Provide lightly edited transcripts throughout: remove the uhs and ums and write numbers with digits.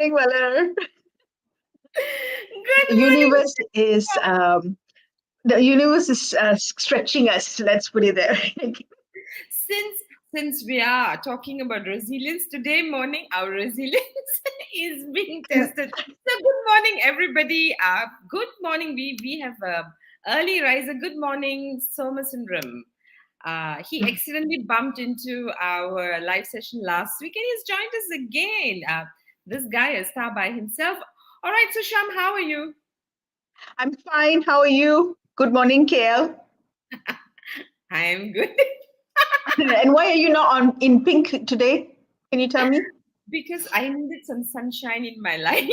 Morning, Malar. Good The morning. universe is stretching us. Let's put it there. Since we are talking about resilience today morning, our resilience is being tested. So good morning, everybody. Good morning. We have early riser. Good morning, Soma Sundram. He accidentally bumped into our live session last week and he's joined us again. This guy is star by himself. All right, so Sham, how are you? I'm fine. How are you? Good morning, KL. I am good. And why are you not in pink today? Can you tell me? Because I needed some sunshine in my life.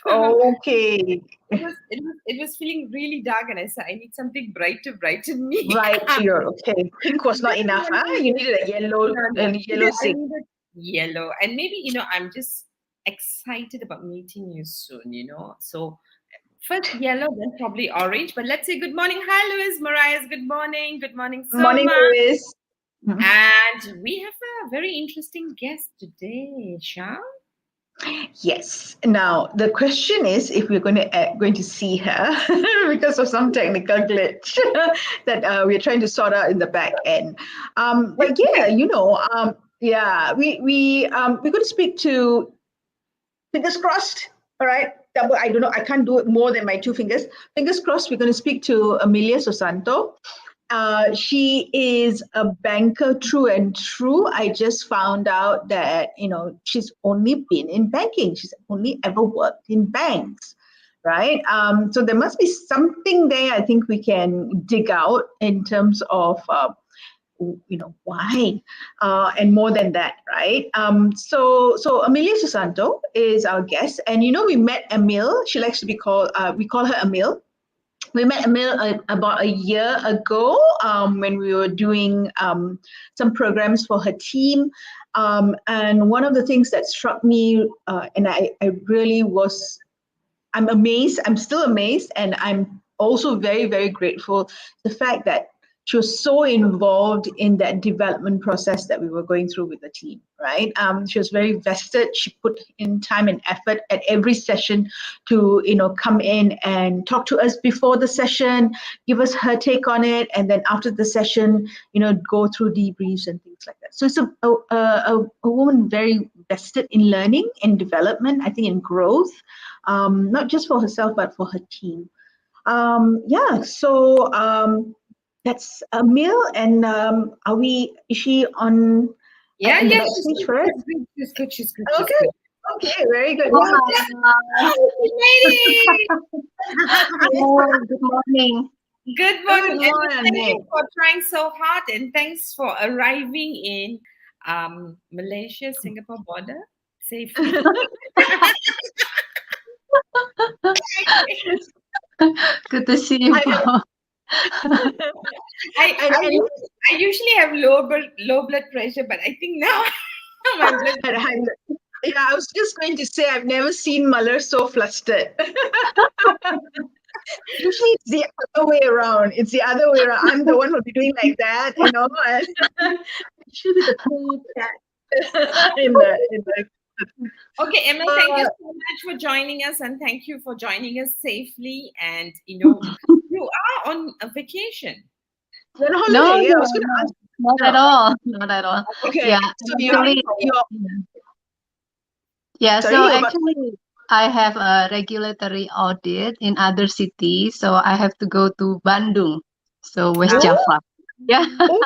Okay. It was feeling really dark, and I said, I need something bright to brighten me. Right, you're okay. Pink was not enough, huh? You needed a yellow, I zig. needed yellow, and maybe I'm just excited about meeting you soon. So first yellow, then probably orange. But let's say good morning. Hi, Louis, Mariah. Good morning. Good morning, Morning, Soma. Louis. And we have a very interesting guest today, Sham. Yes. Now the question is if we're going to see her because of some technical glitch that we're trying to sort out in the back end. But yeah, yeah, we're going to speak to. Fingers crossed. All right. Double. I don't know. I can't do it more than my two fingers. Fingers crossed. We're going to speak to Emillya Soesanto. She is a banker through and through. I just found out that, she's only been in banking. She's only ever worked in banks, right? So there must be something there I think we can dig out in terms of, why, and more than that, right? So Emillya Soesanto is our guest. And, we met Emil. She likes to be called, we call her Emil. We met Emil about a year ago when we were doing some programs for her team. And one of the things that struck me, and I really was, I'm amazed, I'm still amazed, and I'm also very, very grateful, the fact that she was so involved in that development process that we were going through with the team, right? She was very vested. She put in time and effort at every session to, come in and talk to us before the session, give us her take on it, and then after the session, go through debriefs and things like that. So it's a woman very vested in learning and development, I think in growth, not just for herself, but for her team. That's Emil, and is she on the backstage for us? She's good. She's good. Okay, very good. Wow. Good morning. Good morning. Thank you for trying so hard, and thanks for arriving in Malaysia-Singapore border safely. Good to see you. I usually have low blood pressure, but I think now my blood pressure. Yeah, I was just going to say I've never seen Malar so flustered. Usually it's the other way around. It's the other way around. I'm the one who'll be doing like that, and usually the cool cat in the Okay, Emil, thank you so much for joining us, and thank you for joining us safely. And you are on a vacation. on holiday. No, Yeah, I was going to ask. not at all. Not at all. Okay, Yeah, so actually, yeah. Sorry, So you're about- actually, I have a regulatory audit in other cities, so I have to go to Bandung, so West Oh. Java. Yeah. Oh,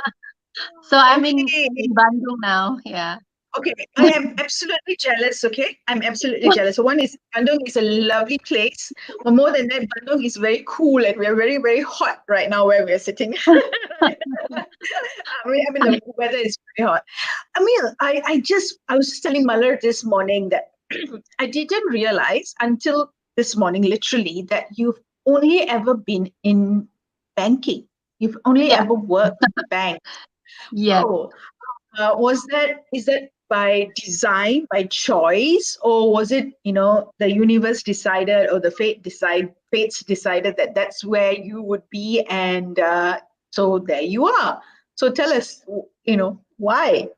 So I'm in okay. Bandung now. Yeah. Okay, I am absolutely jealous. Okay, I'm absolutely jealous. So one is Bandung is a lovely place, but more than that, Bandung is very cool, and we're very, very hot right now where we're sitting. I mean, the weather is very hot. Emil, I was just telling Malar this morning that I didn't realize until this morning, literally, that you've only ever been in banking. You've only ever worked in the bank. Yeah. Oh, is that by design, by choice, or was it, the universe decided, or the fates decided that that's where you would be, and so there you are. So tell us, why?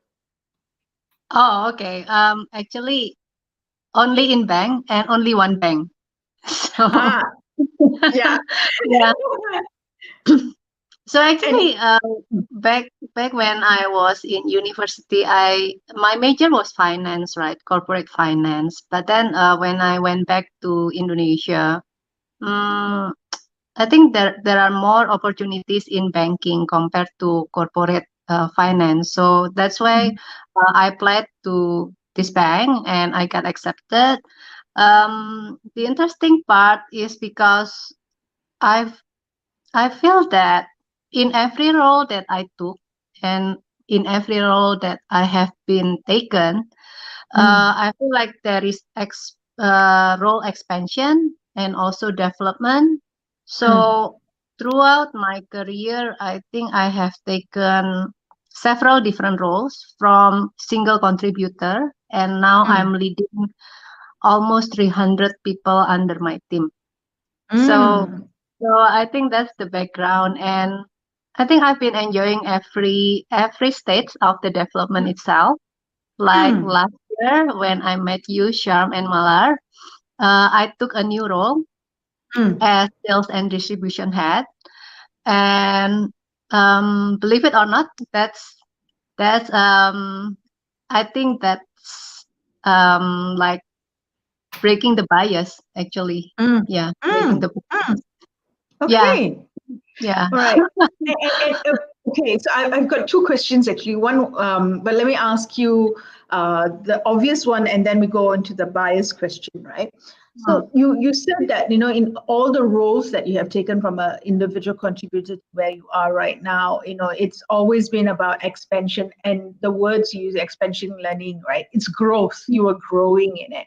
Oh, okay. Actually, only in bank and only one bank. So Yeah. yeah. So actually, back when I was in university, my major was finance, right? Corporate finance. But then when I went back to Indonesia, um, I think there are more opportunities in banking compared to corporate finance. So that's why I applied to this bank and I got accepted. The interesting part is because I've I feel that in every role that I took and in every role that I have been taken, I feel like there is role expansion and also development. So throughout my career, I think I have taken several different roles from single contributor, and now I'm leading almost 300 people under my team. So I think that's the background, and I think I've been enjoying every stage of the development itself. Like last year when I met you, Sharm and Malar, I took a new role as sales and distribution head, and believe it or not, that's I think that's like breaking the bias actually. Yeah, breaking the Okay. yeah. All right. Okay, so I've got two questions actually. One, but let me ask you the obvious one, and then we go into the bias question, right? So you said that, in all the roles that you have taken from an individual contributor to where you are right now, it's always been about expansion, and the words you use, expansion learning, right? It's growth. You are growing in it.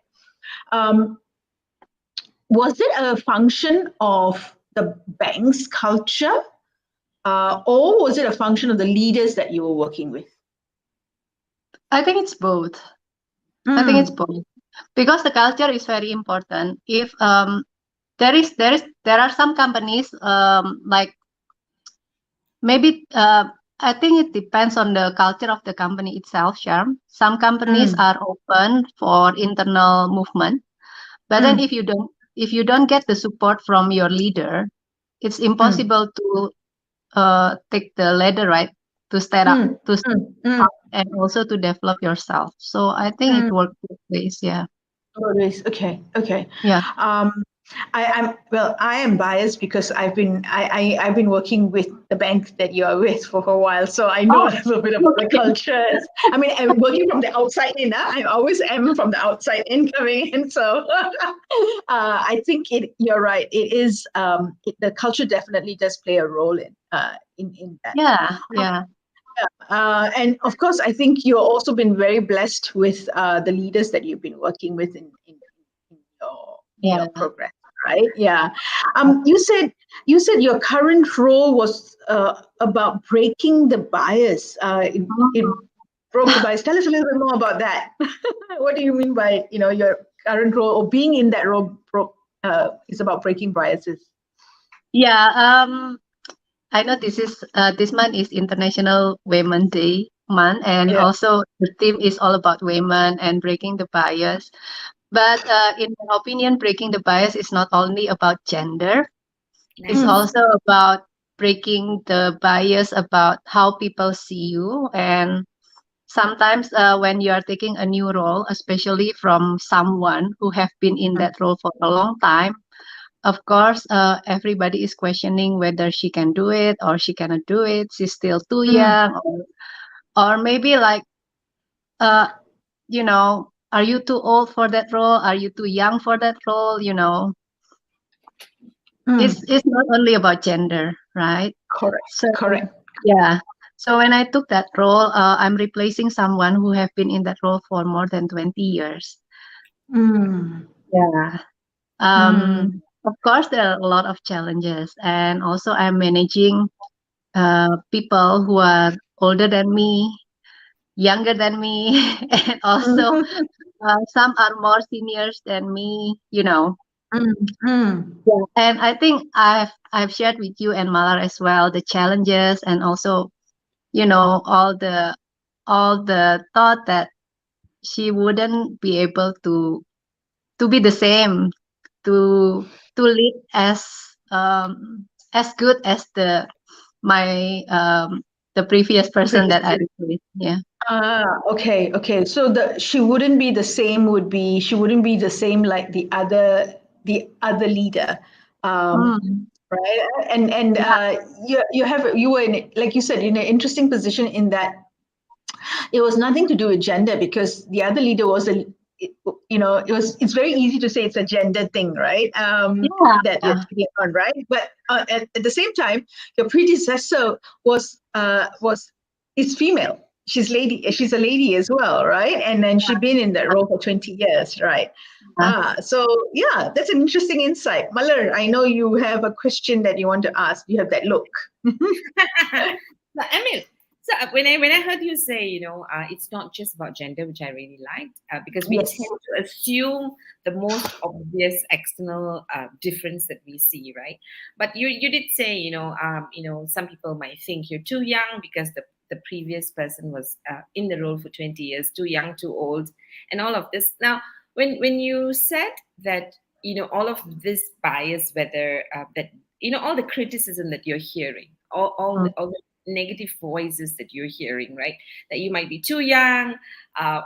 Was it a function of the bank's culture, or was it a function of the leaders that you were working with? I think it's both. I think it's both because the culture is very important. If there are some companies like maybe I think it depends on the culture of the company itself, Sharm. Some companies are open for internal movement, but then if you don't get the support from your leader, it's impossible to take the ladder, right? To step up, and also to develop yourself. So I think it works both ways. Yeah. Always. Okay. Yeah. I am biased because I've been working with the bank that you are with for a while, so I know a little bit about the cultures. I mean, I'm working from the outside in. I always am from the outside in coming in. So I think you're right. It is the culture definitely does play a role in that. Yeah. And of course, I think you've also been very blessed with the leaders that you've been working with in your progress, right? Yeah. You said your current role was about breaking the bias. It broke the bias. Tell us a little bit more about that. What do you mean by your current role, or being in that role is about breaking biases? Yeah, I know this month is International Women Day month, and Yeah. also the theme is all about women and breaking the bias. But in my opinion, breaking the bias is not only about gender; it's Mm, Nice. also about breaking the bias about how people see you. And sometimes when you are taking a new role, especially from someone who have been in mm, that role for a long time, of course, everybody is questioning whether she can do it or she cannot do it. She's still too mm, young, or maybe like, uh, are you too old for that role? Are you too young for that role? mm. It's not only about gender, right? Correct. So Correct. yeah. So when I took that role, I'm replacing someone who have been in that role for more than 20 years. Mm, Yeah. mm, Of course, there are a lot of challenges, and also I'm managing people who are older than me, younger than me, and also mm, some are more seniors than me. mm, mm. Yeah. And I think I've shared with you and Malar as well the challenges, and also all the thought that she wouldn't be able to be the same, to lead as good as the previous person that I Predecessor. replaced. Yeah. Okay, okay. So she wouldn't be the same. She wouldn't be the same like the other leader, Mm. right? And Yeah. you were in, like you said, in an interesting position in that it was nothing to do with gender because the other leader was it's very easy to say it's a gender thing, right? Yeah. That you're Yeah. taking on, right? But at the same time, your predecessor was is female. She's a lady as well, right? And then she's been in that role for 20 years, right? Yeah. So yeah, that's an interesting insight. Malar, I know you have a question that you want to ask. You have that look. So, Emil, so when I heard you say, it's not just about gender, which I really liked, because we Yes. tend to assume the most obvious external difference that we see, right? But you did say, some people might think you're too young because the previous person was in the role for 20 years, too young, too old, and all of this. Now, when you said that, all of this bias, whether that all the criticism that you're hearing, all the negative voices that you're hearing, right? That you might be too young,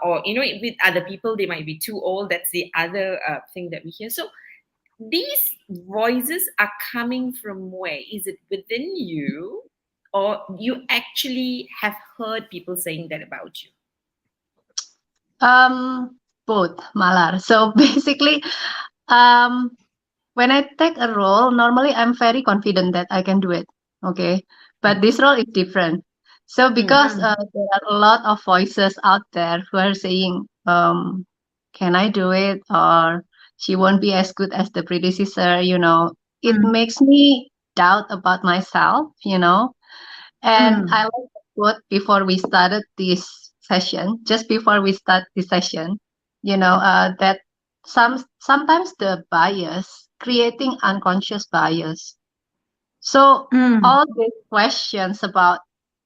or with other people they might be too old. That's the other thing that we hear. So these voices are coming from where? Is it within you, or you actually have heard people saying that about you? Both, Malar. So basically, um, when I take a role, normally I'm very confident that I can do it. Okay. But this role is different. So Mm, because there are a lot of voices out there who are saying, can I do it? Or she won't be as good as the predecessor. It Mm, makes me doubt about myself. And mm, I like the quote before we started this session, just before we start this session, that sometimes the bias, creating unconscious bias. So mm, all these questions about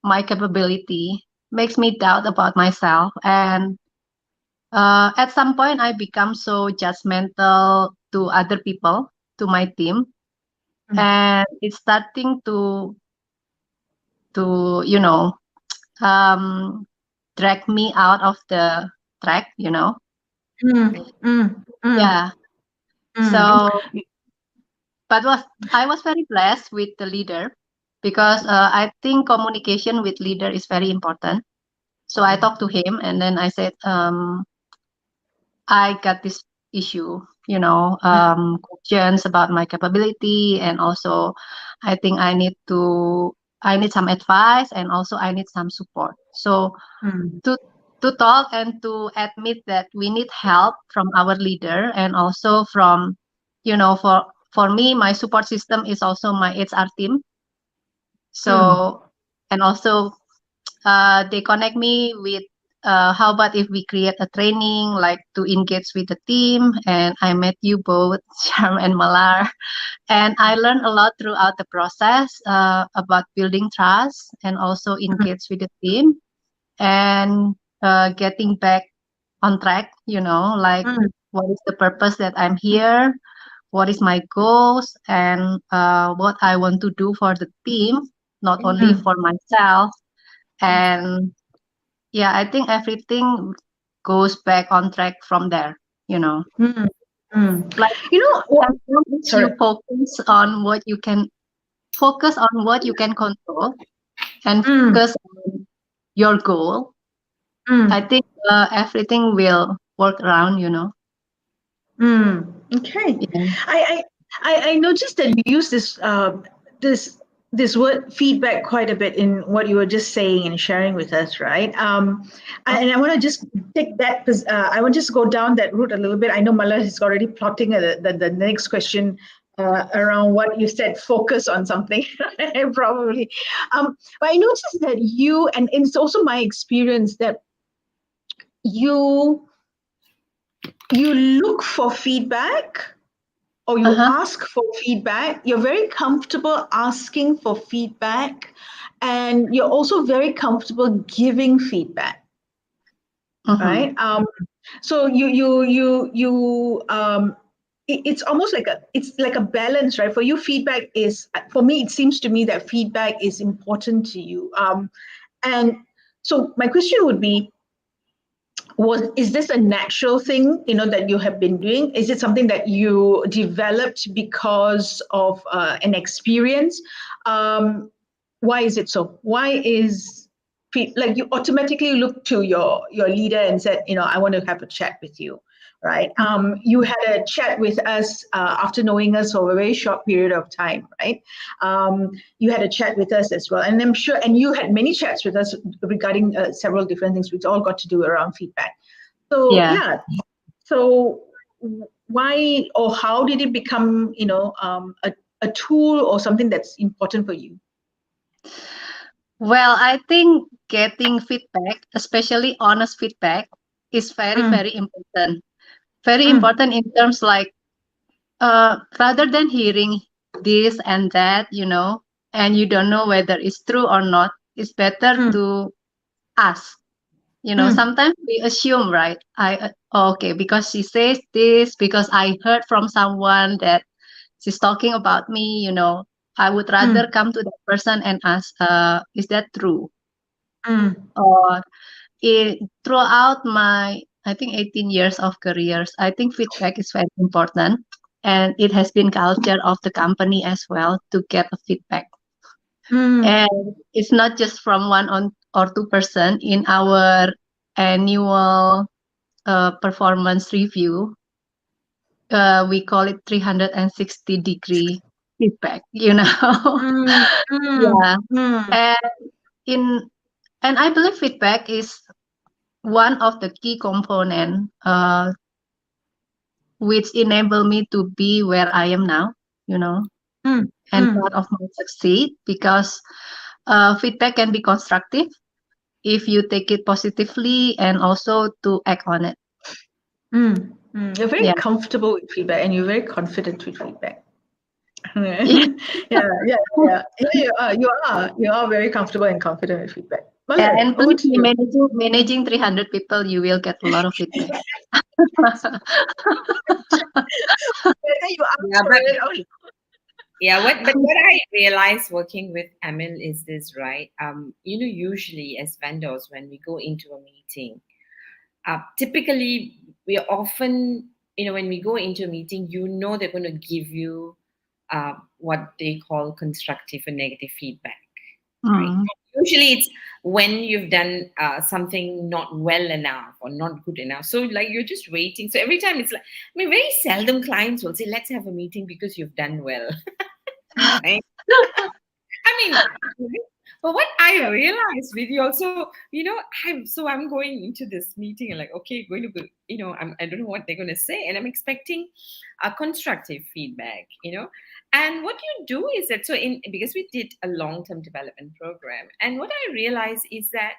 my capability makes me doubt about myself. And at some point, I become so judgmental to other people, to my team, mm, and it's starting to um, drag me out of the track. mm, mm, mm, mm, Yeah. mm. So, but I was very blessed with the leader because I think communication with leader is very important. So I talked to him and then I said, I got this issue, questions about my capability, and also I think I need some advice, and also I need some support. So Mm, to to talk and to admit that we need help from our leader, and also from for me, my support system is also my HR team. mm, So, and also they connect me with how about if we create a training like to engage with the team? And I met you both, Sharm and Malar, and I learned a lot throughout the process about building trust and also engage with the team and getting back on track, like what is the purpose that I'm here, what is my goals, and what I want to do for the team, not only for myself. And yeah, I think everything goes back on track from there, Mm. Mm. like sometimes you Sorry. focus on what you can control and Mm. focus on your goal. Mm. I think everything will work around. Okay. Yeah. I noticed that you use this this word feedback quite a bit in what you were just saying and sharing with us, right? And I want to just take that. I want to just go down that route a little bit. I know Malar is already plotting the next question around what you said. Focus on something, probably. But I noticed that you, and it's also my experience that you look for feedback or you ask for feedback. You're very comfortable asking for feedback, and you're also very comfortable giving feedback, right? So it's almost like a balance, right? For you, feedback is, for me, it seems to me that feedback is important to you. And so my question would be, is this a natural thing, that you have been doing? Is it something that you developed because of an experience? Why is it so? Why is like you automatically look to your leader and said, I want to have a chat with you, right? You had a chat with us after knowing us for a very short period of time, right? You had a chat with us as well, and I'm sure, and you had many chats with us regarding several different things, which all got to do around feedback. So Yeah. so why or how did it become, a tool or something that's important for you? Well, I think getting feedback, especially honest feedback, is very, very important. Very important in terms like, rather than hearing this and that, and you don't know whether it's true or not, it's better to ask. Sometimes we assume, right? Okay, because she says this, because I heard from someone that she's talking about me, I would rather come to that person and ask, is that true? Or throughout my, I think, 18 years of careers, I think feedback is very important. And it has been culture of the company as well to get a feedback. And it's not just from or two person in our annual performance review. We call it 360-degree feedback, Yeah. And in and I believe feedback is one of the key component which enable me to be where I am now, and part of my succeed, because feedback can be constructive if you take it positively and also to act on it. You're very comfortable with feedback and you're very confident with feedback. Yeah. You are very comfortable and confident with feedback. Yeah, Malar, and over please, to you. managing 300 people, you will get a lot of feedback. You ask for it. But what I realized working with Emil is this, right? Usually as vendors, when we go into a meeting, typically we often, when we go into a meeting, they're going to give you what they call constructive and negative feedback, right? Usually it's when you've done something not well enough or not good enough. So like you're just waiting. So every time it's like, very seldom clients will say, let's have a meeting because you've done well. Right? But what I realized with you also, I'm going into this meeting and like, okay, going to go, I don't know what they're going to say, and I'm expecting a constructive feedback, and what you do is that, because we did a long-term development program, and what I realized is that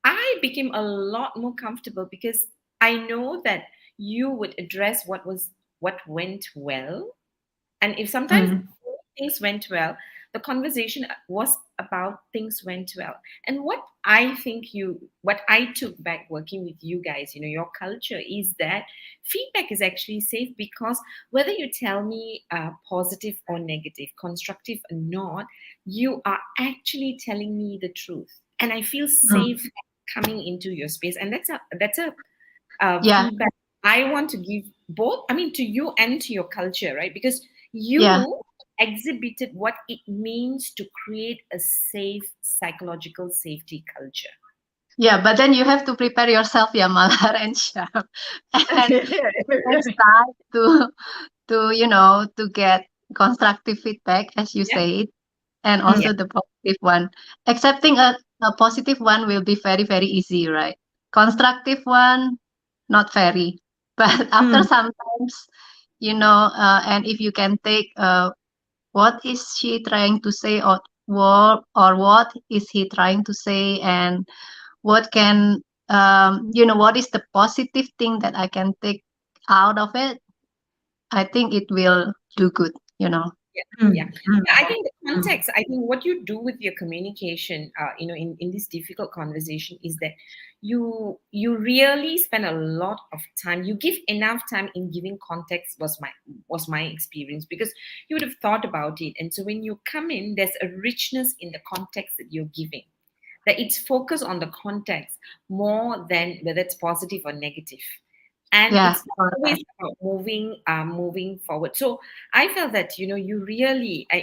I became a lot more comfortable because I know that you would address what went well, and if sometimes Mm. things went well, the conversation was about things went well. And what I took back working with you guys, your culture is that feedback is actually safe, because whether you tell me positive or negative, constructive or not, you are actually telling me the truth, and I feel Mm. safe coming into your space. And that's a Yeah, feedback I want to give, both, I mean, to you and to your culture, right? Because yeah, you exhibited what it means to create a safe psychological safety culture. yeah. But then you have to prepare yourself, yeah, Malar and Sharm, and next time to get constructive feedback, as you Yeah, said, and Mm. yeah, also the positive one. Accepting a positive one will be very, very easy, right? Constructive one, not very. But after Mm. sometimes, and if you can take what is she trying to say, or what is he trying to say, and what can what is the positive thing that I can take out of it, I think it will do good, yeah, Mm. yeah. Mm. Yeah, I think the Mm. context, I think what you do with your communication, in this difficult conversation, is that you really spend a lot of time. You give enough time in giving context, was my experience, because you would have thought about it. And so when you come in, there's a richness in the context that you're giving, that it's focused on the context more than whether it's positive or negative. And Yeah, it's not always correct. about moving forward. So I felt that, you really, I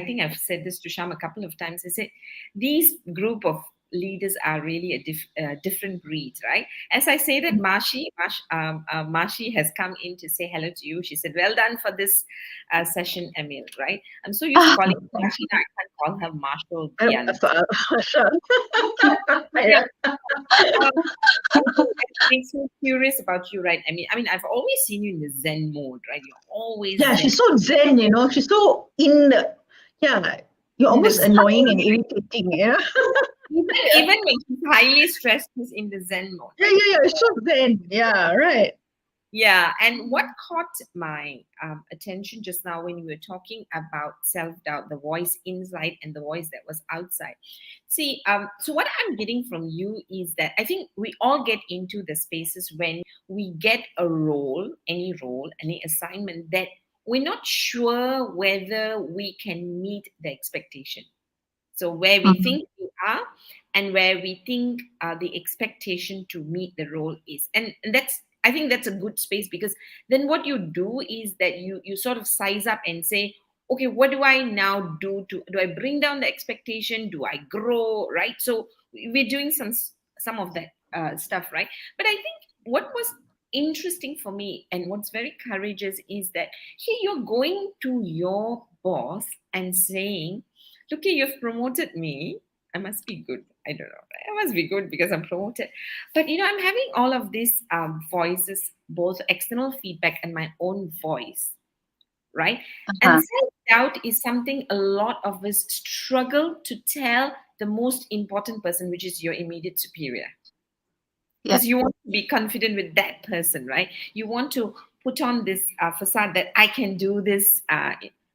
think I've said this to Sham a couple of times. I said these group of leaders are really a different breed, right? As I say that, Mashi has come in to say hello to you. She said, "Well done for this session, Emil." Right? I'm so used to calling her Thank Mashi now. I can't call her Marshall I- Bian. Sure. Yeah. Yeah. Um, Something that makes me curious about you, right? I mean, I've always seen you in the Zen mode, right? You're always Yeah, Zen. she's so zen, she's so in the, yeah, you're In the almost Zen. annoying and irritating, Even when she's highly stressed, she's in the Zen mode, Yeah, right? yeah, yeah, it's so zen. Yeah, right. Yeah, and what caught my attention just now when you were talking about self-doubt, the voice inside and the voice that was outside. See, so what I'm getting from you is that I think we all get into the spaces when we get a role, any assignment that we're not sure whether we can meet the expectation. So where we Mhm. think we are, and where we think the expectation to meet the role is, and that's, I think that's a good space, because then what you do is that you sort of size up and say, okay, what do I now do I bring down the expectation? Do I grow? Right? So we're doing some of that stuff, right? But I think what was interesting for me and what's very courageous is that here you're going to your boss and saying, look here, you've promoted me. I must be good. I don't know. I must be good because I'm promoted. But I'm having all of these voices, both external feedback and my own voice, right? And Uh-huh. self-doubt is something a lot of us struggle to tell the most important person, which is your immediate superior, Yeah. because you want to be confident with that person, right? You want to put on this facade that I can do this.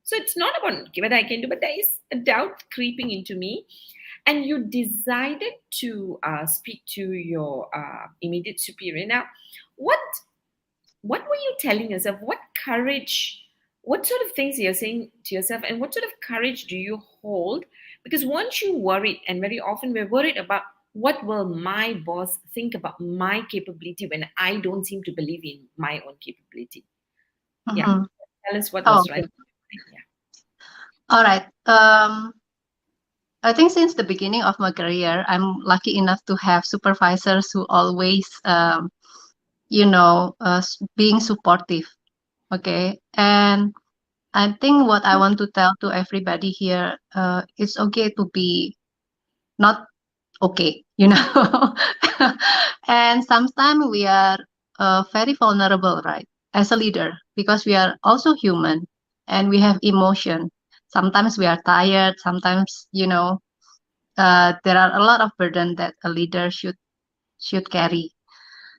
So it's not about whether I can do, but there is a doubt creeping into me. And you decided to speak to your immediate superior. Now, what what were you telling yourself? What courage? What sort of things you're saying to yourself, and what sort of courage do you hold? Because once you worried, and very often we're worried about what will my boss think about my capability when I don't seem to believe in my own capability. Yeah, Mhm. tell us what Oh, was right. okay. Yeah. All right. I think since the beginning of my career, I'm lucky enough to have supervisors who always, being supportive. Okay. And I think what I want to tell to everybody here, it's okay to be not okay, And sometimes we are very vulnerable, right? As a leader, because we are also human and we have emotion. Sometimes we are tired. Sometimes, there are a lot of burden that a leader should carry.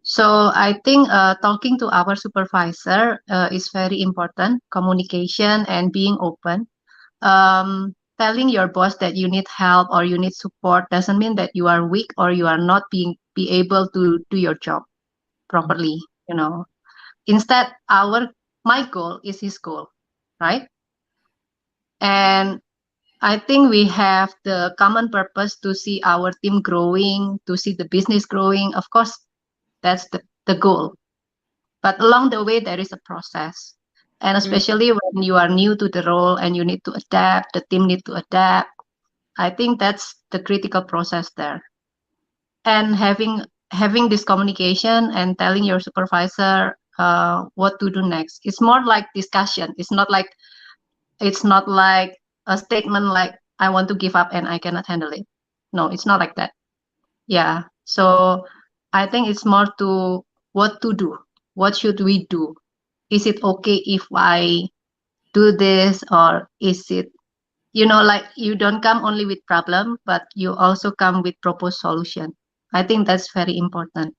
So I think talking to our supervisor is very important. Communication and being open. Telling your boss that you need help or you need support doesn't mean that you are weak or you are not be able to do your job properly. You know, instead, my goal is his goal, right? And I think we have the common purpose to see our team growing, to see the business growing. Of course, that's the goal. But along the way, there is a process. And especially when you are new to the role and you need to adapt, the team need to adapt. I think that's the critical process there. And having this communication and telling your supervisor what to do next. It's more like discussion. It's not like a statement like I want to give up and I cannot handle it. No, it's not like that. Yeah. So I think it's more to what to do. What should we do? Is it okay if I do this, or is it, like you don't come only with problem, but you also come with proposed solution. I think that's very important.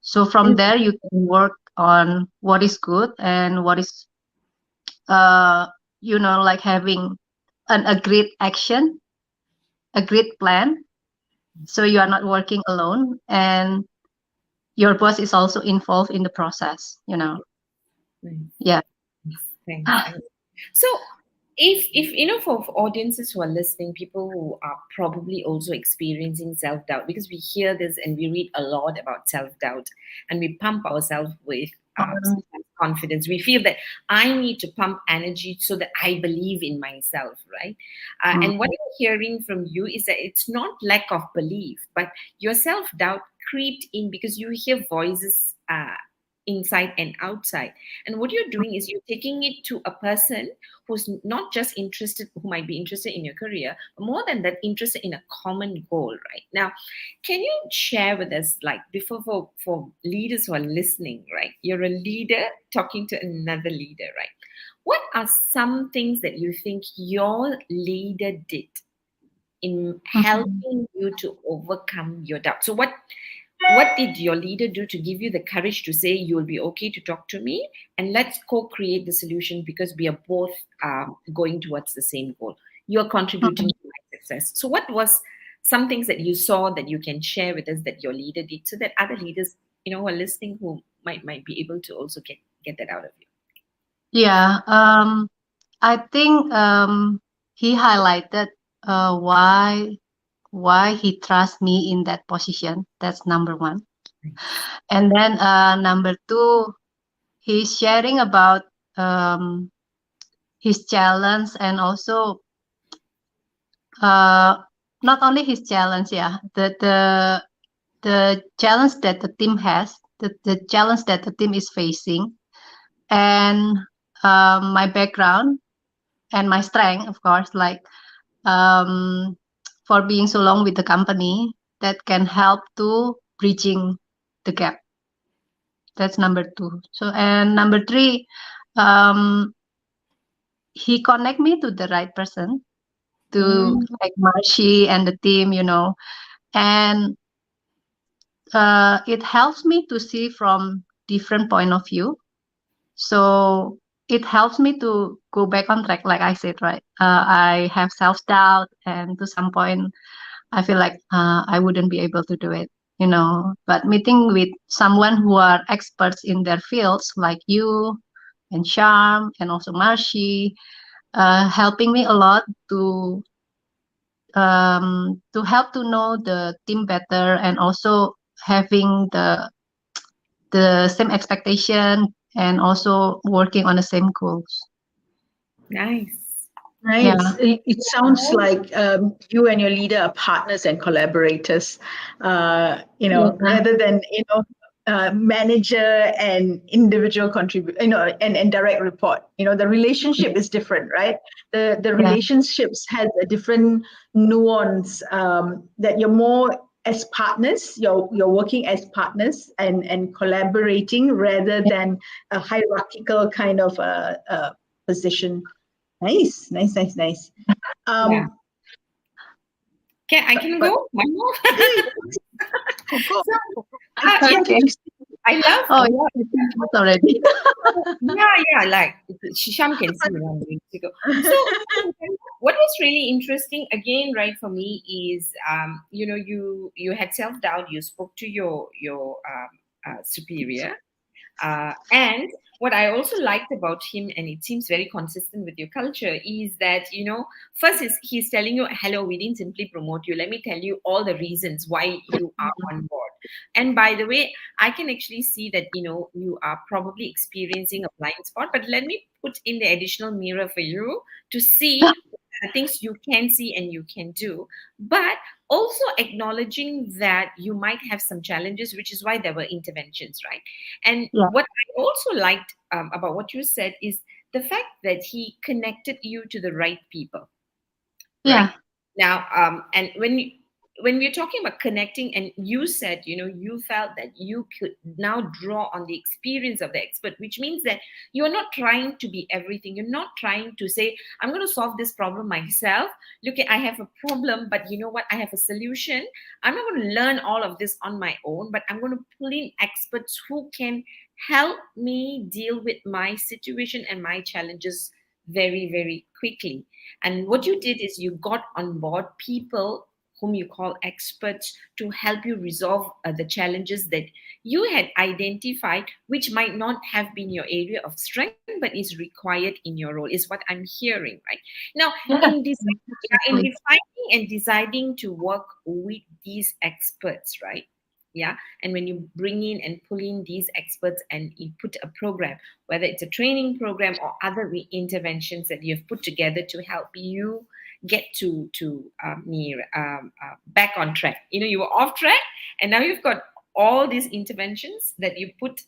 So from there you can work on what is good and what is like having an agreed action, agreed plan. So you are not working alone, and your boss is also involved in the process. Yeah. Thanks. So if for audiences who are listening, people who are probably also experiencing self-doubt, because we hear this and we read a lot about self-doubt and we pump ourselves with confidence. We feel that I need to pump energy so that I believe in myself, right? And what I'm hearing from you is that it's not lack of belief, but your self-doubt creeped in because you hear voices inside and outside. And what you're doing is you're taking it to a person who's not just interested, who might be interested in your career, but more than that, interested in a common goal, right? Now, can you share with us, like, before for leaders who are listening, right? You're a leader talking to another leader, right? What are some things that you think your leader did in helping you to overcome your doubt? So what did your leader do to give you the courage to say you'll be okay to talk to me and let's co-create the solution because we are both going towards the same goal? You're contributing to my success. So what was some things that you saw that you can share with us that your leader did so that other leaders, who are listening, who might be able to also get that out of you? Yeah. I think he highlighted why he trusts me in that position. That's number one. And then number two, he's sharing about his challenge and also not only his challenge, the challenge that the team has, the challenge that the team is facing, and my background and my strength, of course, like for being so long with the company, that can help to bridging the gap. That's number two. So, and number three, he connect me to the right person, to like Marshi and the team, and it helps me to see from different point of view. So it helps me to go back on track, like I said, right? I have self-doubt, and to some point, I feel like I wouldn't be able to do it, But meeting with someone who are experts in their fields, like you and Sharm and also Marshi, helping me a lot to help to know the team better, and also having the same expectation and also working on the same goals. Nice. Nice. It sounds like you and your leader are partners and collaborators, rather than, manager and individual and direct report. The relationship is different, right? The relationships has a different nuance that you're more as partners, you're working as partners and collaborating rather than a hierarchical kind of position. Nice. I can But go one more. Coco, So, yeah, Okay. I love. Oh, yeah, it's already. Yeah, like Shisham can see around ready to go. So what was really interesting again, right, for me is you had self-doubt, you spoke to your superior, and what I also liked about him, and it seems very consistent with your culture, is that, first is he's telling you, hello, we didn't simply promote you. Let me tell you all the reasons why you are on board. And by the way, I can actually see that, you are probably experiencing a blind spot, but let me put in the additional mirror for you to see the things you can see and you can do. But also acknowledging that you might have some challenges, which is why there were interventions, right? And Yeah, what I also liked about what you said is the fact that he connected you to the right people, right? yeah, Now, and when we're talking about connecting, and you said, you felt that you could now draw on the experience of the expert, which means that you're not trying to be everything. You're not trying to say, I'm going to solve this problem myself. Look, I have a problem, but you know what? I have a solution. I'm not going to learn all of this on my own, but I'm going to pull in experts who can help me deal with my situation and my challenges very, very quickly. And what you did is you got on board people whom you call experts to help you resolve the challenges that you had identified, which might not have been your area of strength, but is required in your role, is what I'm hearing, right? Now, yeah, in exactly. defining and deciding to work with these experts, right? Yeah. And when you bring in and pull in these experts and you put a program, whether it's a training program or other interventions that you've put together to help you get back on track. You were off track, and now you've got all these interventions that you put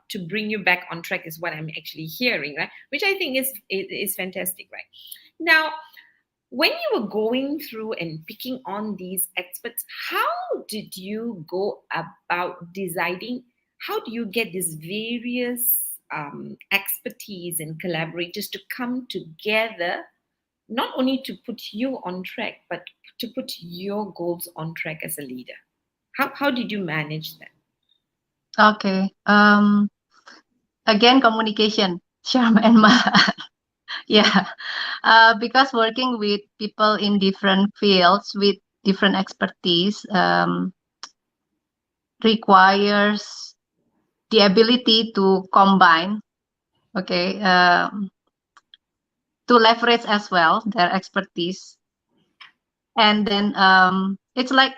to bring you back on track, is what I'm actually hearing, right? Which I think is fantastic, right? Now, when you were going through and picking on these experts, how did you go about deciding? How do you get these various expertise and collaborators to come together, not only to put you on track, but to put your goals on track as a leader? How did you manage that? Okay. Again, communication, Sharm and Malar. Yeah. Because working with people in different fields with different expertise requires the ability to combine, okay, to leverage as well their expertise. And then it's like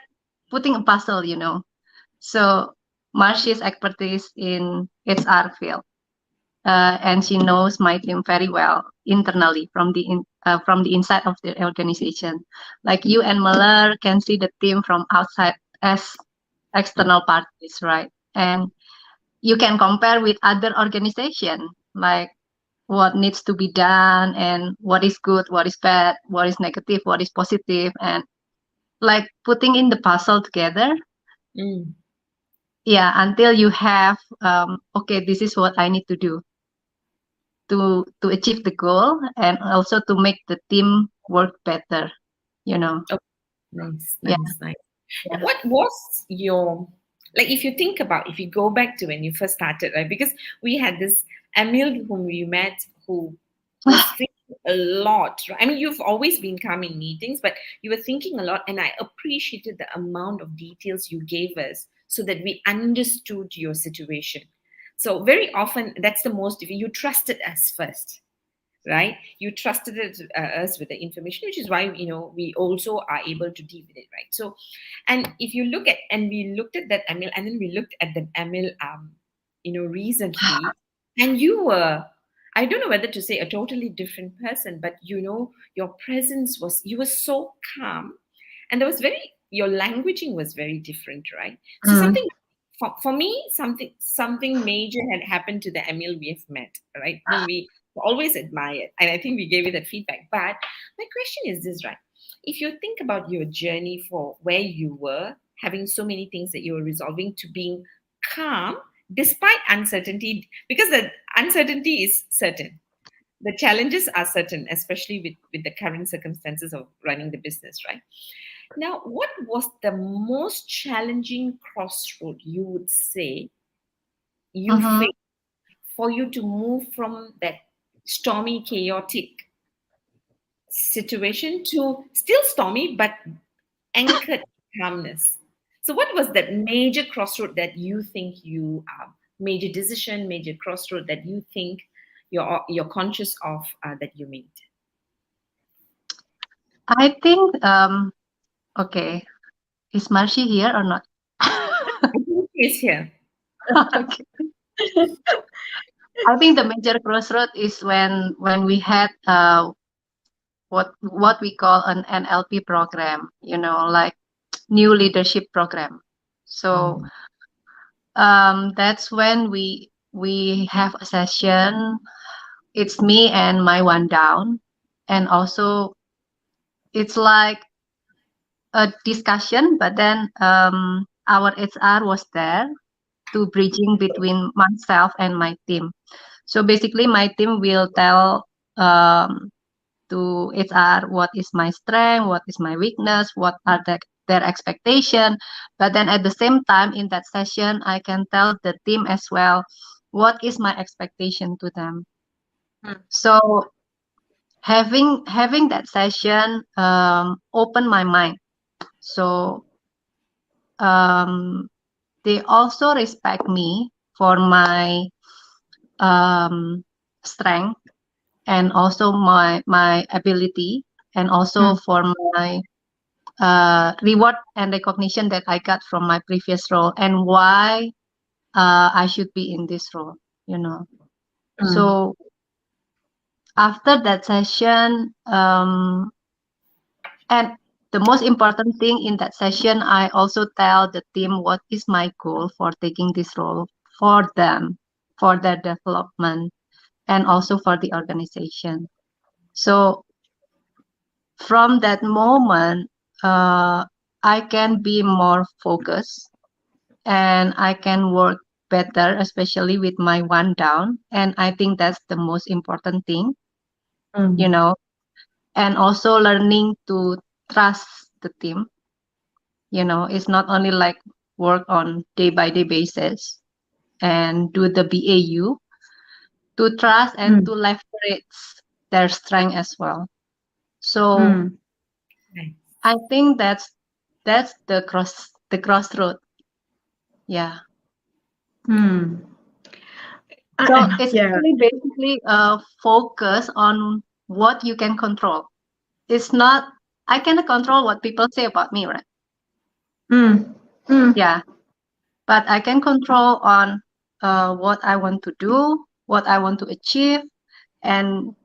putting a puzzle. So Marcia's expertise in HR field, and she knows my team very well internally from the inside of the organization. Like you and Malar can see the team from outside as external parties, right? And you can compare with other organization, like what needs to be done and what is good, what is bad, what is negative, what is positive, and like putting in the puzzle together. Mm. Yeah, until you have okay, this is what I need to do to achieve the goal and also to make the team work better. Oh, nice, Yeah, nice, nice. Now, yeah. what was your, like, if you think about, if you go back to when you first started, right? Because we had this Emil whom we met who was thinking a lot, right? I mean, you've always been calm in meetings, but you were thinking a lot, and I appreciated the amount of details you gave us so that we understood your situation. So very often, that's the most, if you trusted us first, right? You trusted us with the information, which is why we also are able to deal with it, right? So, and if you look at, and we looked at that Emil, and then we looked at the Emil, recently, and you were, I don't know whether to say a totally different person, but your presence was, you were so calm, and there was very, your languaging was very different, right? So Mm. something, for me, something major had happened to the Emil we have met, right? Whom we always admired, and I think we gave you that feedback. But my question is this, right? If you think about your journey for where you were, having so many things that you were resolving, to being calm despite uncertainty, because the uncertainty is certain, the challenges are certain, especially with the current circumstances of running the business, right? Now, what was the most challenging crossroad you would say you Mm-hmm. faced for you to move from that stormy, chaotic situation to still stormy but anchored calmness? So, what was that major crossroad that you think major decision, major crossroad that you think you're conscious of that you made? I think okay. Is Marcy here or not? I think it's here. Okay. I think the major crossroad is when we had what we call an NLP program, like new leadership program. So that's when we have a session. It's me and my one down, and also it's like a discussion, but then our HR was there to bridging between myself and my team. So basically, my team will tell to HR what is my strength, what is my weakness, what are their expectation. But then at the same time, in that session, I can tell the team as well what is my expectation to them. So having that session open my mind. So they also respect me for my strength and also my ability and also for my reward and recognition that I got from my previous role and why I should be in this role. So after that session, and the most important thing in that session, I also tell the team what is my goal for taking this role for them, for their development, and also for the organization. So from that moment, I can be more focused and I can work better, especially with my one down. And I think that's the most important thing, and also learning to trust the team. It's not only like work on day by day basis and do the BAU, to trust and to leverage their strength as well. So I think that's the crossroad. Yeah. So it's Yeah. actually basically focus on what you can control. It's not I cannot control what people say about me, right? Yeah. But I can control on what I want to do, what I want to achieve, and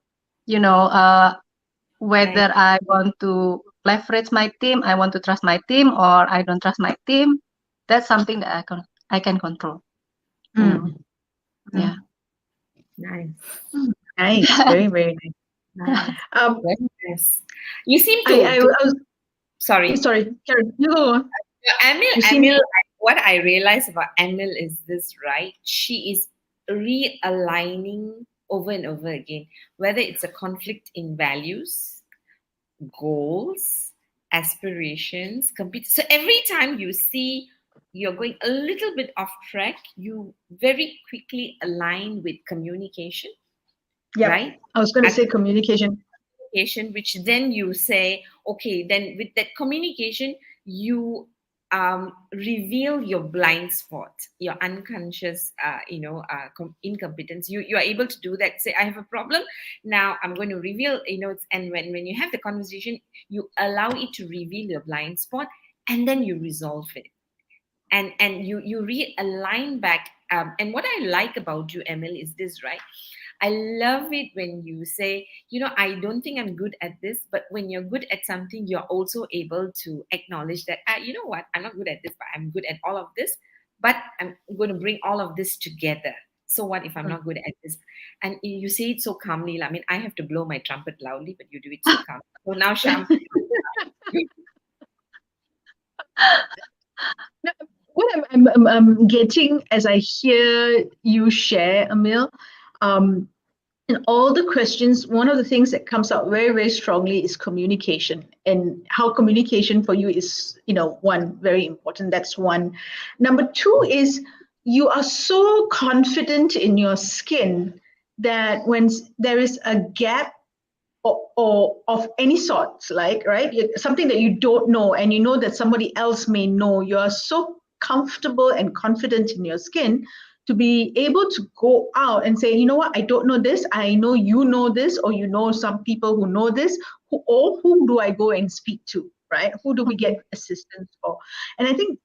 whether I want to leverage my team, I want to trust my team, or I don't trust my team. That's something that I can control. Yeah. Nice. Nice. Very, very nice. Nice. Um, Very nice. You seem I was sorry. sorry, Karen, you go on. You seem Emil, what I realize about Emil is this, right? She is realigning over and over again, whether it's a conflict in values, goals, aspirations, compete. So every time you see you're going a little bit off track, you very quickly align with communication, yeah. right? I was going to say communication. Communication, which then you say, okay, then with that communication, you reveal your blind spot, your unconscious, incompetence. You are able to do that. Say, I have a problem. Now I'm going to reveal, and when you have the conversation, you allow it to reveal your blind spot, and then you resolve it, and you realign back. And what I like about you, Emil, is this, right? I love it when you say, I don't think I'm good at this, but when you're good at something, you're also able to acknowledge that, you know what, I'm not good at this, but I'm good at all of this, but I'm going to bring all of this together. So what if I'm not good at this? And you say it so calmly. I mean, I have to blow my trumpet loudly, but you do it so calmly. So now, Sham. What I'm getting as I hear you share, Emil, in all the questions, one of the things that comes out very, very strongly is communication, and how communication for you is, one, very important. That's one. Number two is you are so confident in your skin that when there is a gap or of any sort, like, right, something that you don't know and you know that somebody else may know, you are so comfortable and confident in your skin to be able to go out and say, you know what, I don't know this, I know you know this, or you know some people who know this, who do I go and speak to, right? Who do we get assistance for? And I think,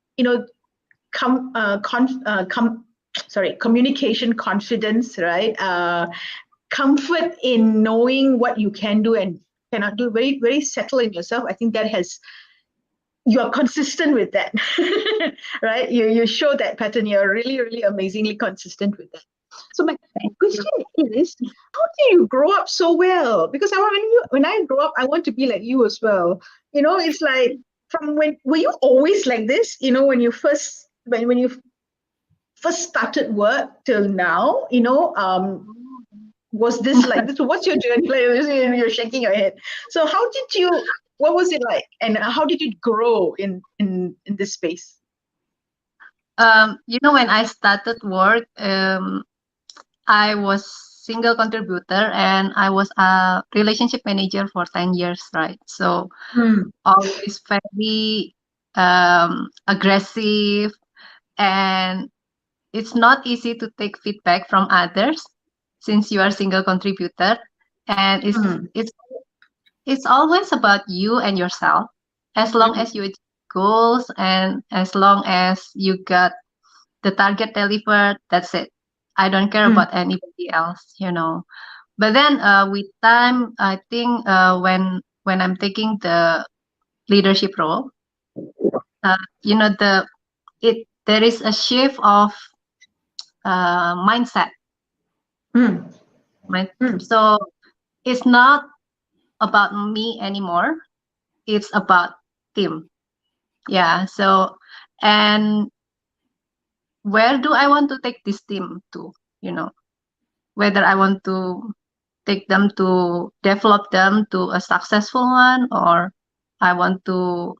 communication, confidence, right? Comfort in knowing what you can do and cannot do, very, very settled in yourself. I think that you are consistent with that, right? You show that pattern. You're really, really amazingly consistent with that. So my question is, how do you grow up so well? Because when I grow up, I want to be like you as well. It's like, were you always like this? When you first started work till now, was this like this? What's your journey like? You're shaking your head. So what was it like? And how did you grow in this space? When I started work, I was single contributor and I was a relationship manager for 10 years, right? So always very aggressive, and it's not easy to take feedback from others since you are single contributor, and it's always about you and yourself. As long as you achieve goals and as long as you got the target delivered, that's it. I don't care about anybody else, But then with time, I think when I'm taking the leadership role, there is a shift of mindset. So it's not about me anymore. It's about team. Yeah. So, and where do I want to take this team to? Whether I want to take them to develop them to a successful one, or I want to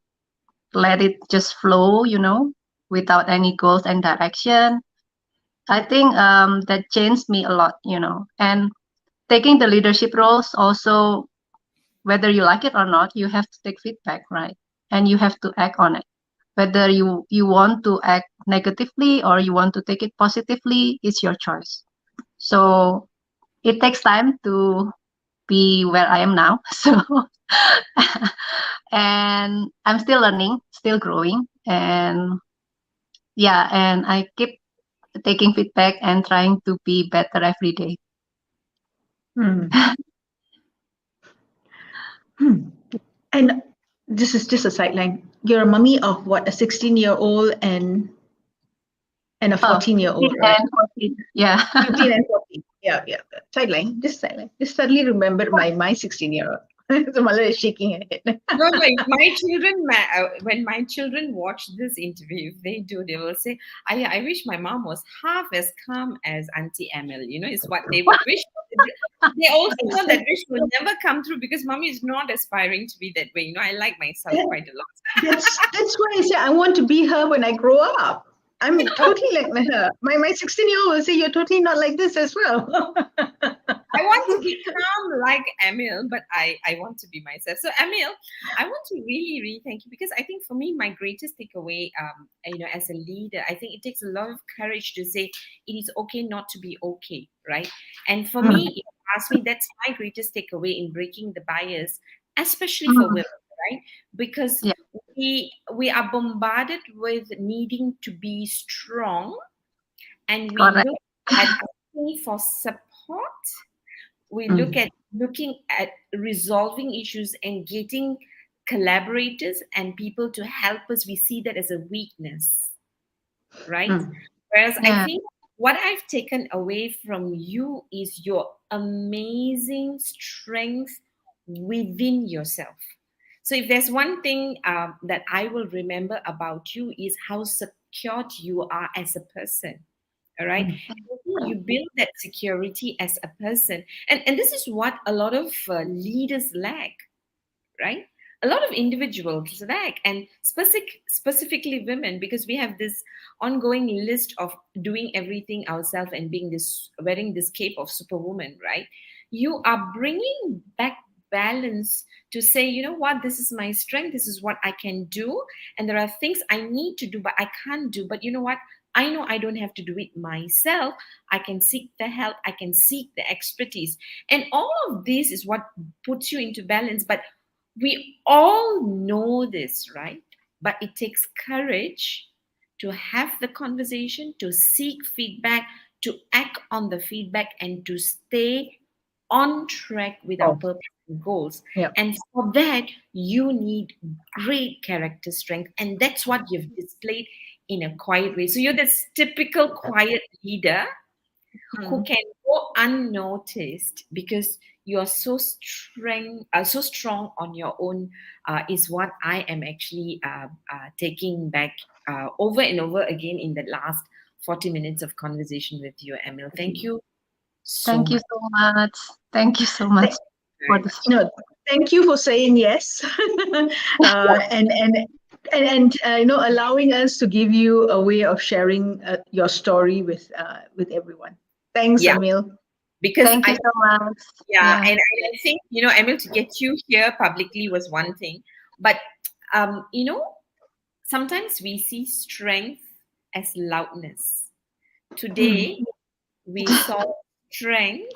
let it just flow, without any goals and direction. I think that changed me a lot, and taking the leadership roles also, whether you like it or not, you have to take feedback, right? And you have to act on it. Whether you want to act negatively or you want to take it positively, it's your choice. So it takes time to be where I am now. So, and I'm still learning, still growing. And yeah, and I keep taking feedback and trying to be better every day. And this is just a sideline. You're a mummy of what, a 16-year-old and a 14-year-old, right? And 14, yeah. 15 and 14. Yeah. Sideline. Just suddenly remembered my 16-year-old. So Malar is shaking her head. No, my children, when my children watch this interview, if they do, they will say, I wish my mom was half as calm as Auntie Emil. Is what they would wish. They also know that wish will never come true because mommy is not aspiring to be that way. I like myself quite a lot. That's why I say I want to be her when I grow up. I'm totally like her. My 16-year-old will say, you're totally not like this as well. I want to be calm like Emil, but I want to be myself. So Emil, I want to really, really thank you because I think for me, my greatest takeaway, as a leader, I think it takes a lot of courage to say it is okay not to be okay, right? And for me, if you ask me, that's my greatest takeaway in breaking the bias, especially for women, right? Because we are bombarded with needing to be strong, and we look at asking for support. We looking at resolving issues and getting collaborators and people to help us. We see that as a weakness, right? Whereas I think what I've taken away from you is your amazing strength within yourself. So if there's one thing that I will remember about you is how secured you are as a person. All right. You build that security as a person. And this is what a lot of leaders lack, right? A lot of individuals lack, and specifically women, because we have this ongoing list of doing everything ourselves and being this, wearing this cape of superwoman, right? You are bringing back balance to say, you know what, this is my strength, this is what I can do, and there are things I need to do but I can't do. But you know what, I know I don't have to do it myself. I can seek the help, I can seek the expertise, and all of this is what puts you into balance. But we all know this, right? But it takes courage to have the conversation, to seek feedback, to act on the feedback, and to stay on track with our purpose and goals. Yeah. And for that, you need great character strength. And that's what you've displayed in a quiet way. So you're this typical quiet leader who can go unnoticed because you're so strong on your own, is what I am actually taking back over and over again in the last 40 minutes of conversation with you, Emil. Thank you so Thank you much. so much. Thank you so much for Very this. much. No, thank you for saying yes, and allowing us to give you a way of sharing your story with everyone. Thanks, Yeah, Emil. because Thank you so much. yeah, Yeah. and I think, Emil, to get you here publicly was one thing, but sometimes we see strength as loudness. Today, we saw strength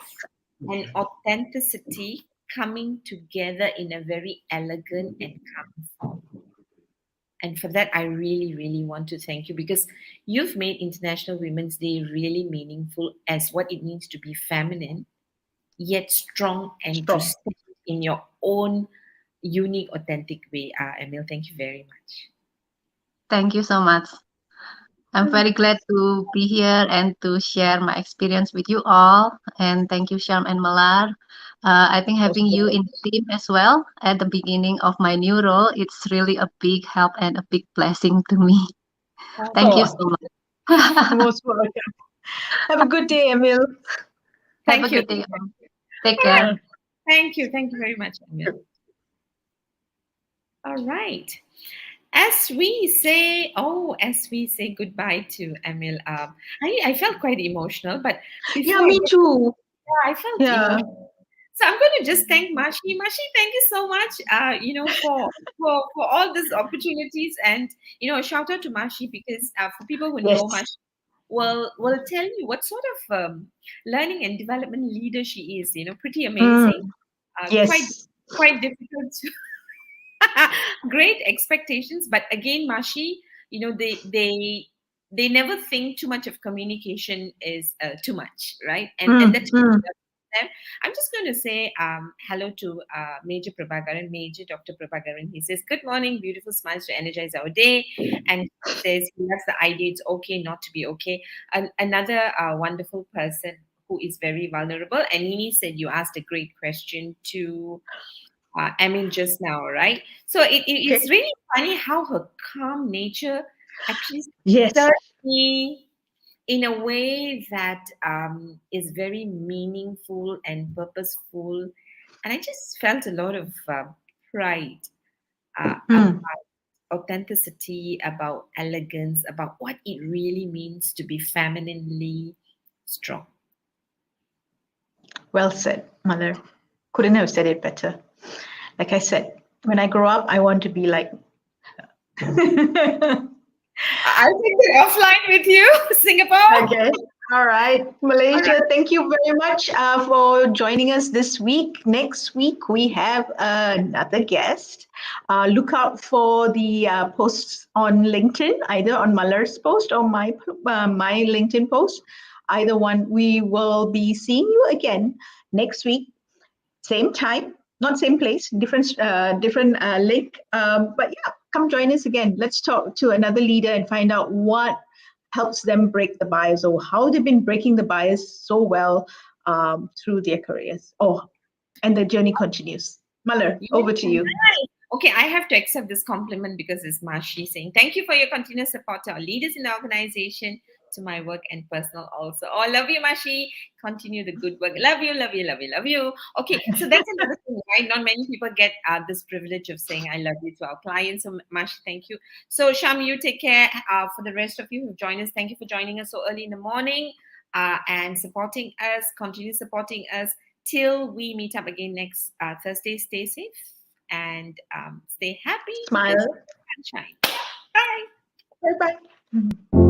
and authenticity coming together in a very elegant and calm form. And for that, I really, really want to thank you, because you've made International Women's Day really meaningful as what it means to be feminine, yet strong, and to Strong. stay in your own unique, authentic way. Emil, thank you very much. Thank you so much. I'm very glad to be here and to share my experience with you all. And thank you, Sharm and Malar. I think Most having you welcome. in the team as well at the beginning of my new role, it's really a big help and a big blessing to me. Thank you Oh, so much. most welcome. Have a good day, Emil. Have a Thank you. good day. All. Take All right. care. Thank you. Thank you very much, Emil. All right. As we say goodbye to Emil, I felt quite emotional, but Yeah, before me too. I felt Yeah. emotional. So I'm going to just thank Mashi. Mashi, thank you so much, for all these opportunities, and a shout out to Mashi, because for people who know Yes. Mashi, will tell you what sort of learning and development leader she is. Pretty amazing. Quite Yes. quite difficult to great expectations, but again, Mashi, they never think too much of communication is too much, right? And that's Mm. them. I'm just going to say hello to Major Prabhakaran, Major Dr. Prabhakaran. He says, "Good morning, beautiful smiles to energize our day," and he says he loves the idea it's okay not to be okay. Another wonderful person who is very vulnerable, and he said you asked a great question to Emil just now, right? So Okay. it's really funny how her calm nature actually Yes. stirred me in a way that is very meaningful and purposeful. And I just felt a lot of pride about authenticity, about elegance, about what it really means to be femininely strong. Well said, Mother. Couldn't have said it better. Like I said, when I grow up, I want to be like. I'll take it offline with you, Singapore. Okay. All right. Malaysia, thank you very much for joining us this week. Next week, we have another guest. Look out for the posts on LinkedIn, either on Malar's post or my LinkedIn post. Either one, we will be seeing you again next week, same time, not same place, different link. But yeah, come join us again. Let's talk to another leader and find out what helps them break the bias, or how they've been breaking the bias so well through their careers. And the journey continues. Malar, over to you. Nice. Okay, I have to accept this compliment because it's Mashi saying, "Thank you for your continuous support to our leaders in the organization, to my work and personal also. Oh, love you, Mashi. Continue the good work. Love you, love you, love you, love you. Okay, so that's another thing, right? Not many people get this privilege of saying I love you to our clients. So, Mashi, thank you. So, Sham, you take care. For the rest of you who join us, thank you for joining us so early in the morning and supporting us. Continue supporting us till we meet up again next Thursday. Stay safe and stay happy. Smile. Sunshine. Bye. Bye bye.